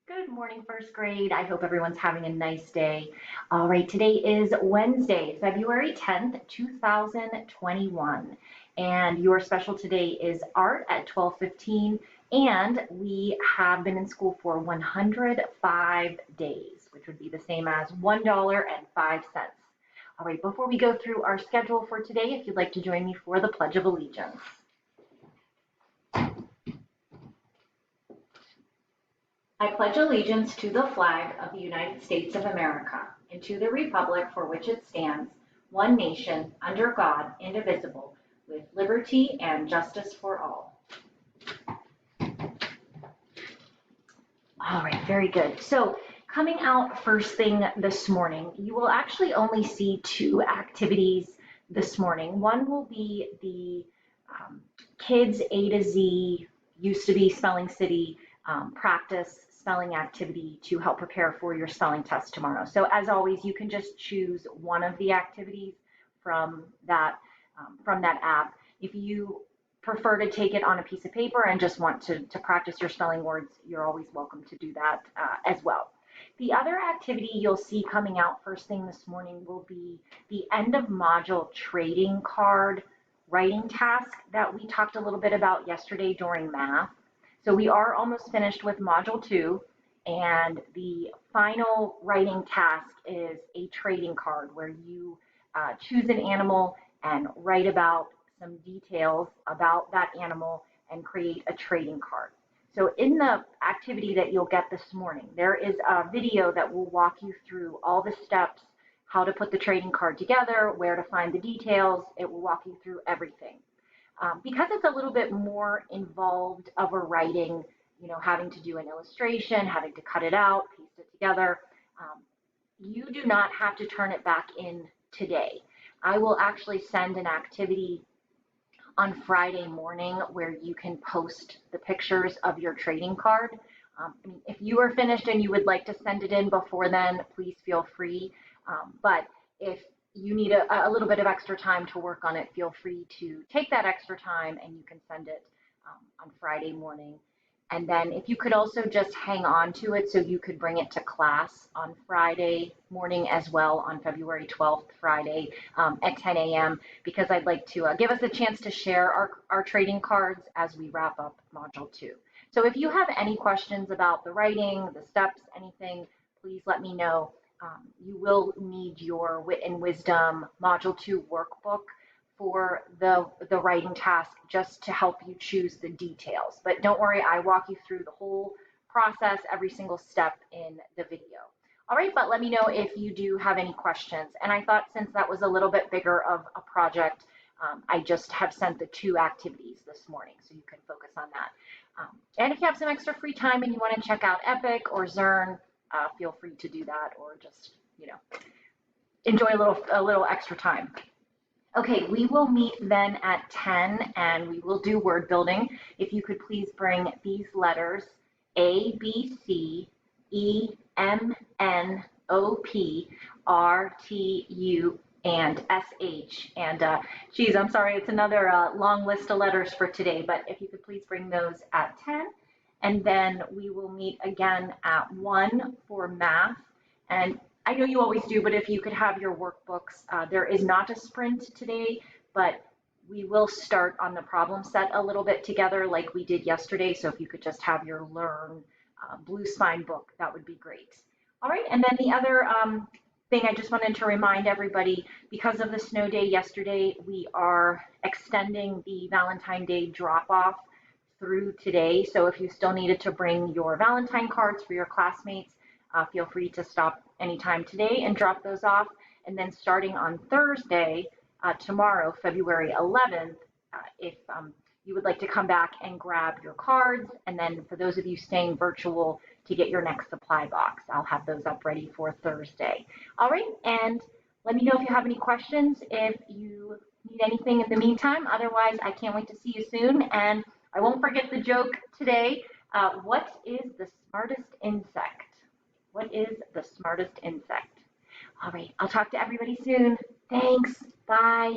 Good morning, first grade. I hope everyone's having a nice day. All right, today is Wednesday, February 10th, 2021. And your special today is art at 12:15. And we have been in school for 105 days, which would be the same as $1.05. All right, before we go through our schedule for today, if you'd like to join me for the Pledge of Allegiance. I pledge allegiance to the flag of the United States of America and to the republic for which it stands, one nation, under God, indivisible, with liberty and justice for all. All right, very good. So coming out first thing this morning, you will actually only see two activities this morning. One will be the Kids A to Z, used to be Spelling City, practice spelling activity to help prepare for your spelling test tomorrow. So as always, you can just choose one of the activities from that app. If you prefer to take it on a piece of paper and just want to practice your spelling words, you're always welcome to do that as well. The other activity you'll see coming out first thing this morning will be the end of module trading card writing task that we talked a little bit about yesterday during math. So we are almost finished with module 2, and the final writing task is a trading card where you choose an animal and write about some details about that animal and create a trading card. So in the activity that you'll get this morning, there is a video that will walk you through all the steps, how to put the trading card together, where to find the details. It will walk you through everything. Because it's a little bit more involved of a writing, having to do an illustration, having to cut it out, paste it together, you do not have to turn it back in today. I will actually send an activity on Friday morning where you can post the pictures of your trading card. If you are finished and you would like to send it in before then, please feel free. But if you need a little bit of extra time to work on it, feel free to take that extra time and you can send it on Friday morning. And then if you could also just hang on to it so you could bring it to class on Friday morning as well, on February 12th, Friday at 10 a.m., because I'd like to give us a chance to share our trading cards as we wrap up Module 2. So if you have any questions about the writing, the steps, anything, please let me know. You will need your Wit and Wisdom Module 2 workbook for the writing task just to help you choose the details. But don't worry, I walk you through the whole process, every single step in the video. All right, but let me know if you do have any questions. And I thought since that was a little bit bigger of a project, I just have sent the two activities this morning, so you can focus on that. And if you have some extra free time and you want to check out Epic or Zearn, feel free to do that, or just, enjoy a little extra time. Okay, we will meet then at 10 and we will do word building. If you could please bring these letters, A, B, C, E, M, N, O, P, R, T, U, and SH. And geez, I'm sorry, it's another long list of letters for today, but if you could please bring those at 10. And then we will meet again at 1 for math. And I know you always do, but if you could have your workbooks, there is not a sprint today, but we will start on the problem set a little bit together like we did yesterday. So if you could just have your Learn Blue Spine book, that would be great. All right, and then the other thing I just wanted to remind everybody, because of the snow day yesterday, we are extending the Valentine Day drop-off through today. So if you still needed to bring your Valentine cards for your classmates, feel free to stop anytime today and drop those off. And then starting on Thursday, tomorrow, February 11th, if you would like to come back and grab your cards, and then for those of you staying virtual to get your next supply box, I'll have those up ready for Thursday. All right, and let me know if you have any questions, if you need anything in the meantime. Otherwise, I can't wait to see you soon. And I won't forget the joke today. What is the smartest insect? What is the smartest insect? All right, I'll talk to everybody soon. Thanks. Bye.